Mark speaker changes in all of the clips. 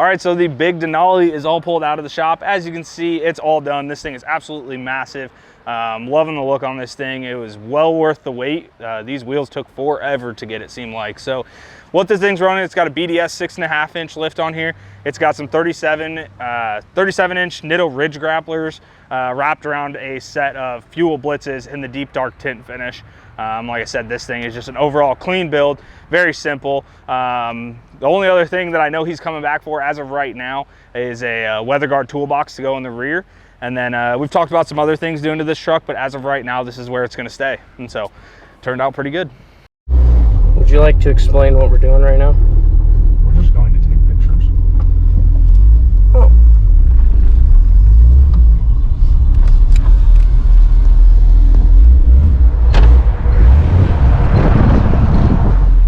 Speaker 1: All right, so the big Denali is all pulled out of the shop. As you can see, it's all done. This thing is absolutely massive. Loving the look on this thing. It was well worth the wait. These wheels took forever to get, it seemed like. So what this thing's running, it's got a BDS 6.5-inch lift on here. It's got some 37-inch Nitto Ridge grapplers wrapped around a set of fuel blitzes in the deep dark tint finish. Like I said, this thing is just an overall clean build, very simple. The only other thing that I know he's coming back for as of right now is a weather guard toolbox to go in the rear. And then we've talked about some other things doing to this truck, but as of right now, this is where it's gonna stay. And so, turned out pretty good.
Speaker 2: Would you like to explain what we're doing right now?
Speaker 1: We're just going to take pictures.
Speaker 2: Oh.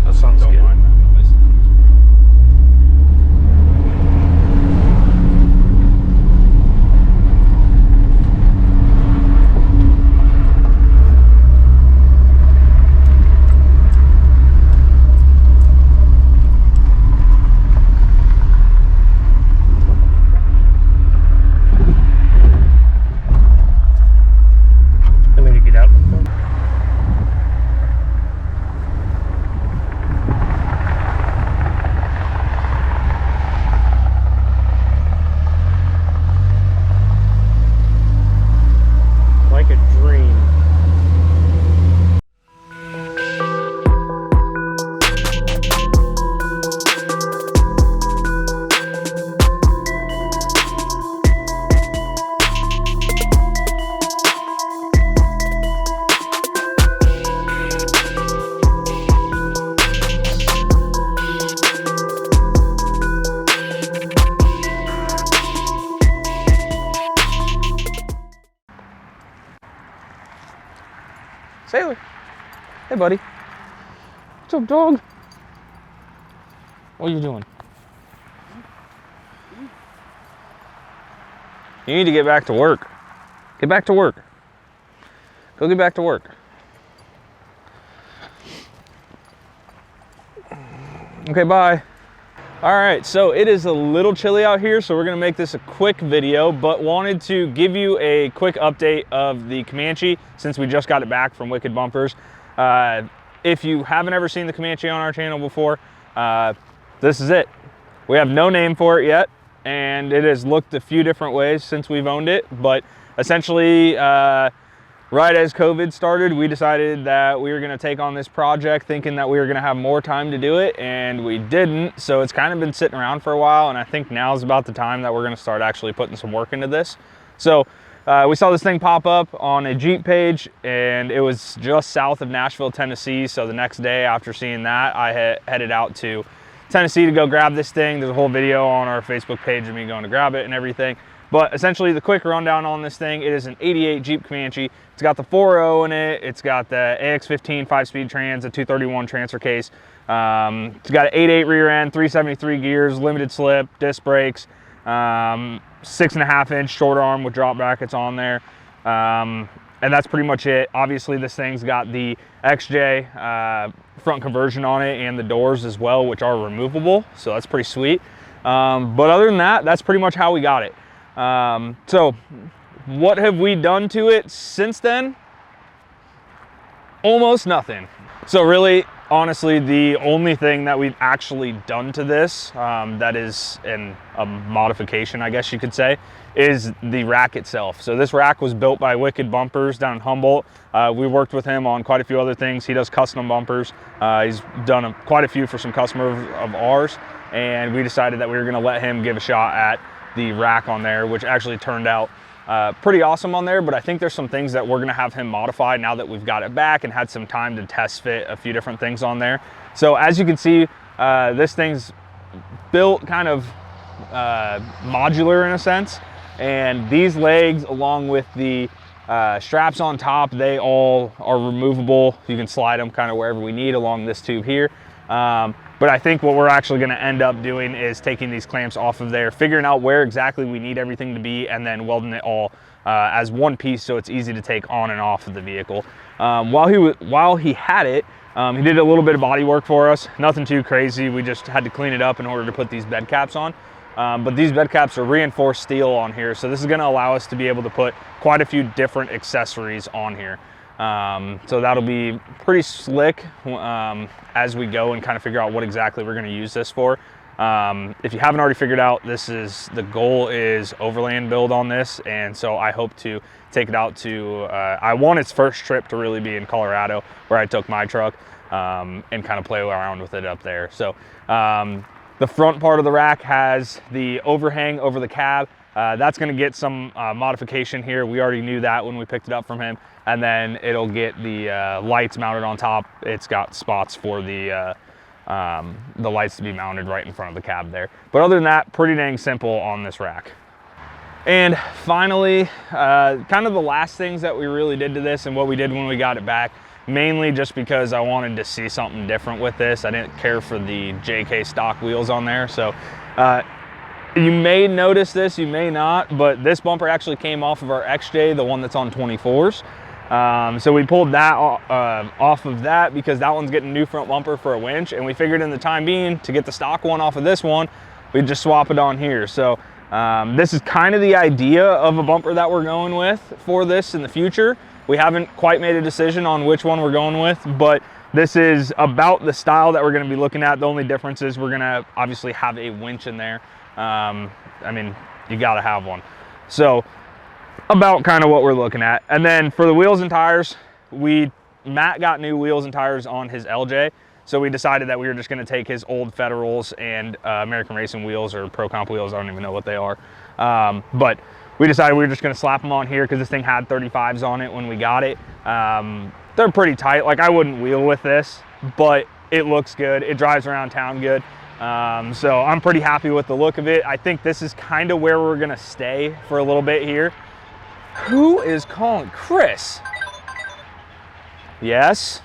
Speaker 1: That sounds good. Sailor. Hey, buddy. What's up, dog? What are you doing? You need to get back to work. Get back to work. Go get back to work. Okay, bye. All right, so it is a little chilly out here, so we're gonna make this a quick video, but wanted to give you a quick update of the Comanche since we just got it back from Wicked Bumpers. If you haven't ever seen the Comanche on our channel before, this is it. We have no name for it yet, and it has looked a few different ways since we've owned it, but essentially, right as COVID started, we decided that we were gonna take on this project thinking that we were gonna have more time to do it, and we didn't. So it's kind of been sitting around for a while, and I think now is about the time that we're gonna start actually putting some work into this. So we saw this thing pop up on a Jeep page, and it was just south of Nashville, Tennessee. So the next day after seeing that, I headed out to Tennessee to go grab this thing. There's a whole video on our Facebook page of me going to grab it and everything. But essentially the quick rundown on this thing, it is an 88 Jeep Comanche. It's got the 4.0 in it. It's got the AX15 5-speed trans, a 231 transfer case. It's got an 8.8 rear end, 373 gears, limited slip, disc brakes, 6.5-inch short arm with drop brackets on there. And that's pretty much it. Obviously this thing's got the XJ front conversion on it and the doors as well, which are removable. So that's pretty sweet. But other than that, that's pretty much how we got it. So what have we done to it since then? Almost nothing. So really, honestly, the only thing that we've actually done to this that is a modification, I guess you could say, is the rack itself. So this rack was built by Wicked Bumpers down in Humboldt. We worked with him on quite a few other things. He does custom bumpers. He's done quite a few for some customers of ours, and we decided that we were gonna let him give a shot at the rack on there, which actually turned out pretty awesome on there. But I think there's some things that we're gonna have him modify now that we've got it back and had some time to test fit a few different things on there. So as you can see, this thing's built kind of modular in a sense, and these legs along with the straps on top, they all are removable. You can slide them kind of wherever we need along this tube here. But I think what we're actually gonna end up doing is taking these clamps off of there, figuring out where exactly we need everything to be, and then welding it all as one piece so it's easy to take on and off of the vehicle. While he had it, he did a little bit of body work for us, nothing too crazy. We just had to clean it up in order to put these bed caps on. but these bed caps are reinforced steel on here, so this is going to allow us to be able to put quite a few different accessories on here. So that'll be pretty slick as we go and kind of figure out what exactly we're going to use this for. If you haven't already figured out, the goal is overland build on this, and so I hope to take it out to, I want its first trip to really be in Colorado, where I took my truck, and kind of play around with it up there. So the front part of the rack has the overhang over the cab. That's going to get some modification here. We already knew that when we picked it up from him. And then it'll get the lights mounted on top. It's got spots for the lights to be mounted right in front of the cab there. But other than that, pretty dang simple on this rack. And finally, kind of the last things that we really did to this and what we did when we got it back, mainly just because I wanted to see something different with this. I didn't care for the JK stock wheels on there. So you may notice this, you may not, but this bumper actually came off of our XJ, the one that's on 24s. So we pulled that off of that because that one's getting a new front bumper for a winch, and we figured in the time being to get the stock one off of this one, we'd just swap it on here. So this is kind of the idea of a bumper that we're going with for this in the future. We haven't quite made a decision on which one we're going with, but this is about the style that we're going to be looking at. The only difference is we're going to obviously have a winch in there. I mean, you got to have one. So about kind of what we're looking at. And then for the wheels and tires, Matt got new wheels and tires on his LJ. So we decided that we were just going to take his old Federals and American Racing wheels, or Pro Comp wheels. I don't even know what they are. But we decided we were just going to slap them on here because this thing had 35s on it when we got it. They're pretty tight. Like, I wouldn't wheel with this, but it looks good. It drives around town good. So I'm pretty happy with the look of it. I think this is kind of where we're going to stay for a little bit here. Who is calling? Chris? Yes?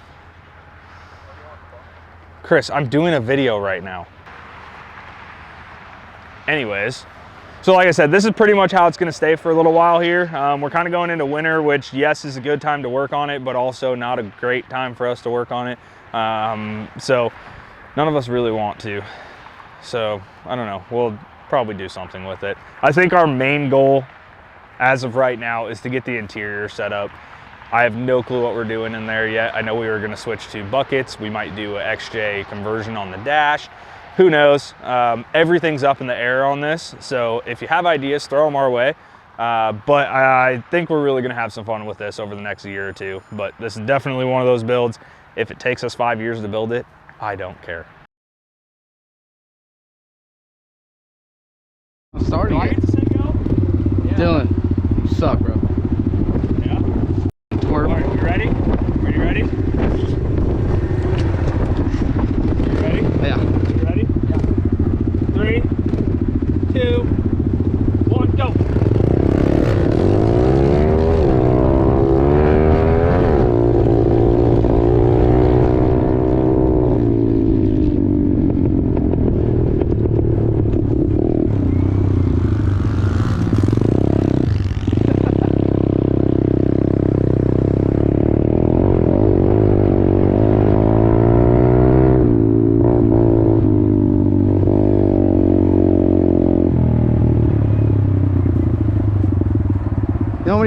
Speaker 1: Chris, I'm doing a video right now. Anyways, so like I said, this is pretty much how it's going to stay for a little while here. We're kind of going into winter, which, yes, is a good time to work on it, but also not a great time for us to work on it. So none of us really want to. So I don't know. We'll probably do something with it. I think our main goal as of right now is to get the interior set up. I have no clue what we're doing in there yet. I know we were going to switch to buckets. We might do an XJ conversion on the dash. Who knows? Everything's up in the air on this. So if you have ideas, throw them our way. But I think we're really going to have some fun with this over the next year or two. But this is definitely one of those builds. If it takes us 5 years to build it, I don't care.
Speaker 3: Starting it. Dylan, you suck, bro.
Speaker 1: Yeah. All right, you ready? Are you ready? You ready?
Speaker 3: Yeah.
Speaker 1: You ready? Yeah. 3, 2, 1, go.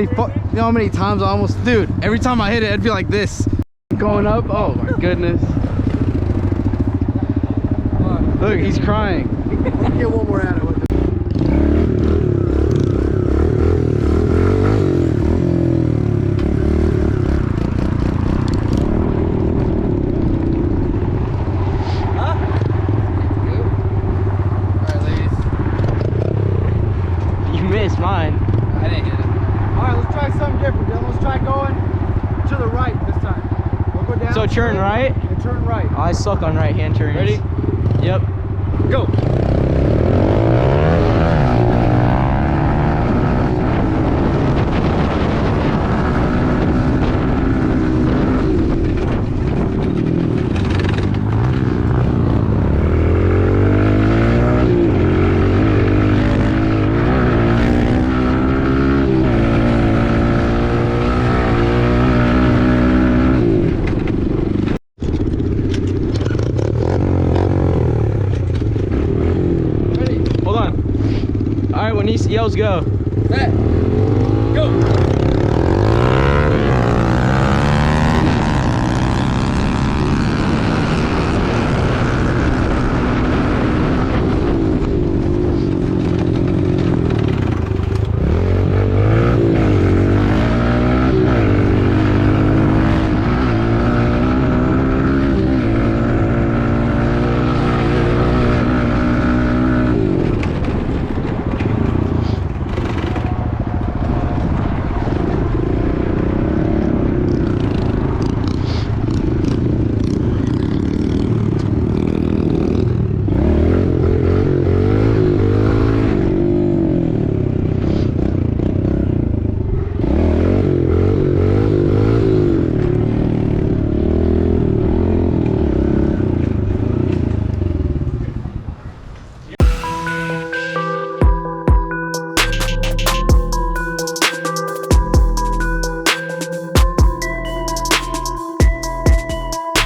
Speaker 3: You know how many times I almost, dude, every time I hit it, it'd be like this. Going up, oh my goodness. Look, he's crying.
Speaker 4: Let's get one more at it.
Speaker 2: You missed mine.
Speaker 4: I didn't get it. All right, let's try something different, Dylan. Let's try going to the right this time. We'll go down.
Speaker 2: So turn right?
Speaker 4: And turn right.
Speaker 2: Oh, I suck on right-hand turns.
Speaker 4: Ready?
Speaker 2: Yep.
Speaker 4: Go.
Speaker 1: right, when he yells go.
Speaker 3: Set. Go.